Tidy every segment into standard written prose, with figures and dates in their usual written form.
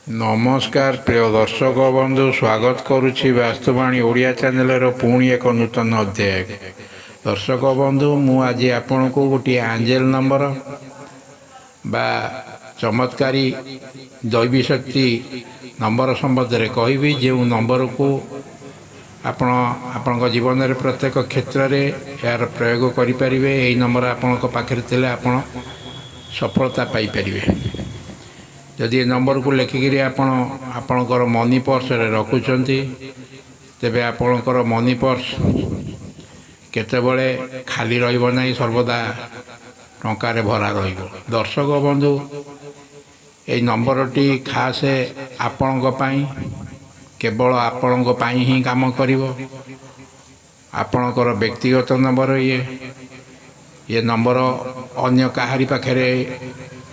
नमस्कार प्रिय दर्शक बंधु स्वागत करुच्ची वास्तुवाणी ओडिया चैनल पुणी एक नूतन अध्याय। दर्शक बंधु मु आज आपण को गोटे एंजेल नंबर बा चमत्कारी दैवी शक्ति नंबर संबंध में कहबी जो नंबर को आपण जीवन में प्रत्येक क्षेत्र में यार प्रयोग करें। यही नंबर आपण पाखे आपण सफलता पाइपर। जदि ये नंबर को लेखिकी आपणकर मनी पर्स रखुंट तेबे आपणकर मनी पर्स केतबले खाली रहिबो नहीं, सर्वदा टंकार भरा रहिबो। दर्शक बंधु ये नंबरटी खास आपण केवल आपण ही काम करिवो। आपणकर व्यक्तिगत नंबर ये नंबर अन्य काहारी पाखरे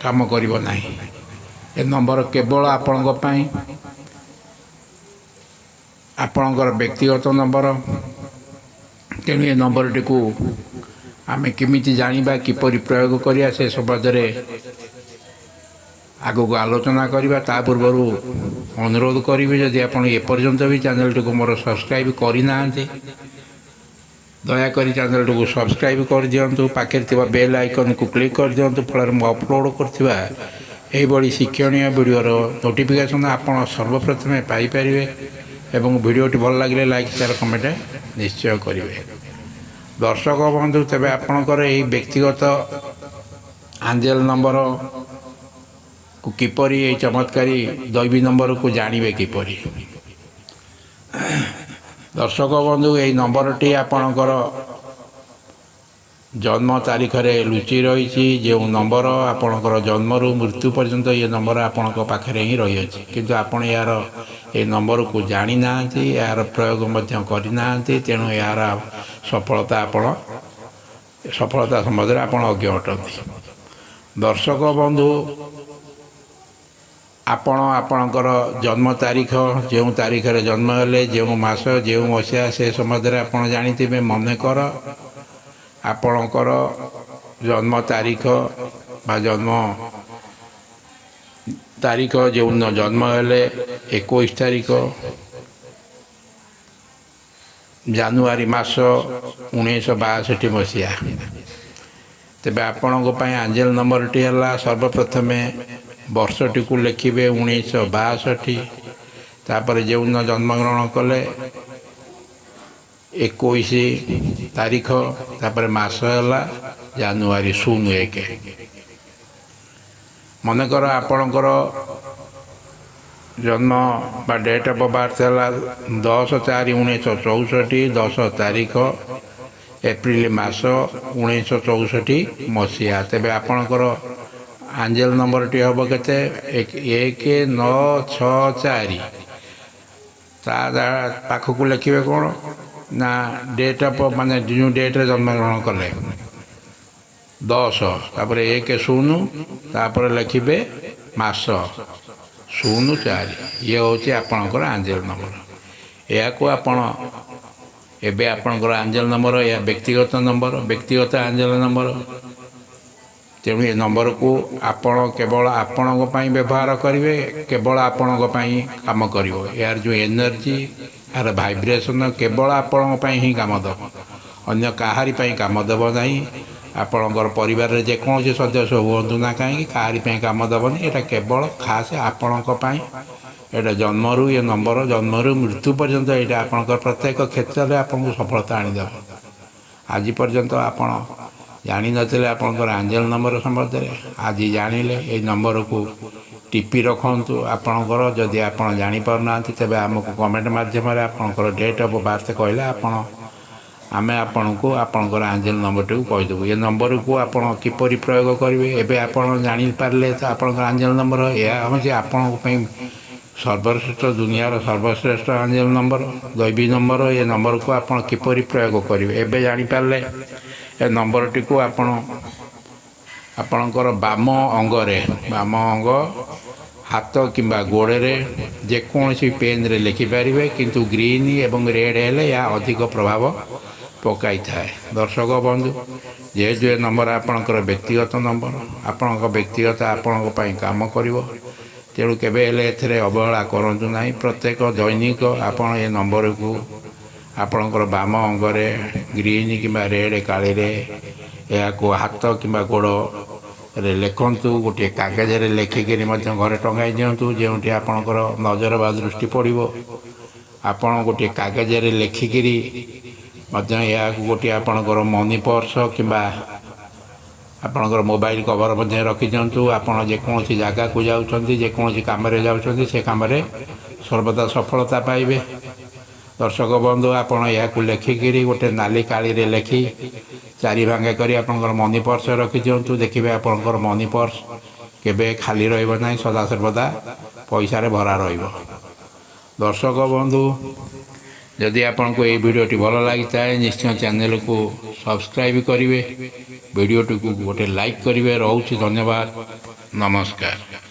काम करिवो नहीं। ए नंबर केवल आपणकर व्यक्तिगत नंबर। तेणु ये नंबरटी को आमे केमिति जानिबा किपरि प्रयोग करिया से संबंध में आगो आलोचना करिबा। ता पूर्व अनुरोध करी जदि आपण एपर्यंत भी चैनल टी को मोर सब्सक्राइब करना दयाकोरी चैनल टी को सब्सक्राइब कर दिंतु। पाखे बेल आइकन को क्लिक कर दिंतु। फल मैं अपलोड करथिबा यही शिक्षणीय वीडियोर नोटिफिकेशन आपड़ सर्वप्रथमे पाइपर। एवं वीडियोटी भल लगे लाइक शेयर कमेंट निश्चय करेंगे। दर्शक बंधु तेरे आपणकर यही व्यक्तिगत एंजेल नंबर को किपरि ये चमत्कारी दैवी नंबर को जानवे किपरि। दर्शक बंधु यही नंबरटी आपणकर जन्म तारीख रे लुचि रही। जो नंबर आपणकर जन्मरू मृत्यु पर्यंत ये नंबर आपण पाखे ही रही है, किंतु आपण यार ये नंबर को जानी ना, यार प्रयोग करना। तेणु यार सफलता संबंध में आपण अज्ञ अटंती। दर्शक बंधु आपणकर जन्म तारीख जो तारीख रे जन्म हेले जो मास जो मसीहा से संबंध में आप जानी। मनकर आपणकर जन्म तारीख बा जन्म तारीख जो जन्म हेले 21 तारीख जानुआरी मास 1962 मसीहा। तेबे आपण एंजेल नंबर टी है सर्वप्रथम वर्षटी को लिखे 1962। तापर जो जन्मग्रहण कले 21 तारीख, तापर मास है जानुआरी 01। मनकर आपणकर जन्म बा डेट ऑफ बर्थ है 10/4/1964, 10 तारीख एप्रिल मास 1964 मसीहा। तेबे आपणकर एंजेल नंबर टी हम के 1964। पाखक लिखे कौन ना डेट ऑफ माने जो डेट रे जन्मग्रहण कले 10, तापर 1/0, तापर लिखे मास 04। ये हूँ आपणकर एंजेल नंबर। या आपण एबे आपणकर एंजेल नंबर या व्यक्तिगत नंबर, व्यक्तिगत एंजेल नंबर। तेणु ये नंबर को आपण केवल आपण व्यवहार करेंगे, केवल आपण काम कर। यार जो एनर्जी यार भाइब्रेशन केवल आपण ही काम दब, अन्य काहारी काम दब नहीं। आपणकर परिवार रे जेकोसी सदस्य हूँ ना कहीं काहारी काम दबनी। यहाँ केवल खास आपण एटा जन्मरू ये नंबर जन्मरू मृत्यु पर्यंत यहाँ आपणकर प्रत्येक क्षेत्र में आपको सफलता आनीदेव। आज पर्यंत आपण जानी नथिले आपणकर एंजेल नंबर संबंध में आज जानिले। ये नंबर को टिपी रखु। आपणकर जदि आपण जानी पारना तेबे आमको कमेंट माध्यम आपणकर डेट ऑफ बर्थ कहले आमे आपण को आपणकर एंजेल नंबर टी कहीदेबू। ये नंबर को आपण किपरि प्रयोग करेंगे एबे आपण जानी पारले तो आपणकर एंजेल नंबर यह हूँ आपण सर्वश्रेष्ठ दुनियार सर्वश्रेष्ठ एंजेल नंबर दैवी नंबर। ये नंबर को आपण किपरि प्रयोग करेंगे एबे जानी पारले। ए नंबर टी को आपणकर बाम अंगरे बाम अंग हाथ किंबा गोड़े जेकोसी पेन रे लिखिपारे, किंतु ग्रीन एवं रेड हेले या अधिक प्रभाव पकाई थाए। दर्शक बंधु जेहेतु ये नंबर आपणकर व्यक्तिगत नंबर, आपण व्यक्तिगत आपण काम कर ତେଣୁ କେବେ ହେଲେ ଏଥିରେ ଅବହେଳା କରନ୍ତୁ ନାହିଁ। ପ୍ରତ୍ୟେକ ଦୈନିକ ଆପଣ ଏ ନମ୍ବରକୁ ଆପଣଙ୍କର ବାମ ଅଙ୍ଗରେ ଗ୍ରୀନ୍ କିମ୍ବା ରେଡ଼୍ କାଳିରେ ଏହାକୁ ହାତ କିମ୍ବା ଗୋଡ଼ରେ ଲେଖନ୍ତୁ। ଗୋଟିଏ କାଗଜରେ ଲେଖିକରି ମଧ୍ୟ ଘରେ ଟଙ୍ଗାଇ ଦିଅନ୍ତୁ। ଯେଉଁଠି ଆପଣଙ୍କର ନଜର ବା ଦୃଷ୍ଟି ପଡ଼ିବ ଆପଣ ଗୋଟିଏ କାଗଜରେ ଲେଖିକରି ମଧ୍ୟ ଏହାକୁ ଗୋଟିଏ ଆପଣଙ୍କର ମନି ପର୍ସ କିମ୍ବା ଆପଣଙ୍କର ମୋବାଇଲ କଭର ମଧ୍ୟ ରଖିଦିଅନ୍ତୁ। ଆପଣ ଯେକୌଣସି ଜାଗାକୁ ଯାଉଛନ୍ତି, ଯେକୌଣସି କାମରେ ଯାଉଛନ୍ତି, ସେ କାମରେ ସର୍ବଦା ସଫଳତା ପାଇବେ। ଦର୍ଶକ ବନ୍ଧୁ, ଆପଣ ଏହାକୁ ଲେଖିକିରି ଗୋଟେ ନାଲି କାଳିରେ ଲେଖି 4 ଭାଗ କରି ଆପଣଙ୍କର ମନି ପର୍ସ ରଖିଦିଅନ୍ତୁ। ଦେଖିବେ ଆପଣଙ୍କର ମନି ପର୍ସ କେବେ ଖାଲି ରହିବ ନାହିଁ, ସଦାସର୍ବଦା ପଇସାରେ ଭରା ରହିବ। ଦର୍ଶକ ବନ୍ଧୁ, ଯଦି ଆପଣଙ୍କୁ ଏହି ଭିଡ଼ିଓଟି ଭଲ ଲାଗିଥାଏ ନିଶ୍ଚୟ ଚ୍ୟାନେଲକୁ ସବସ୍କ୍ରାଇବ୍ କରିବେ, ଭିଡ଼ିଓଟିକୁ ଗୋଟେ ଲାଇକ୍ କରିବେ। ରହୁଛି, ଧନ୍ୟବାଦ, ନମସ୍କାର।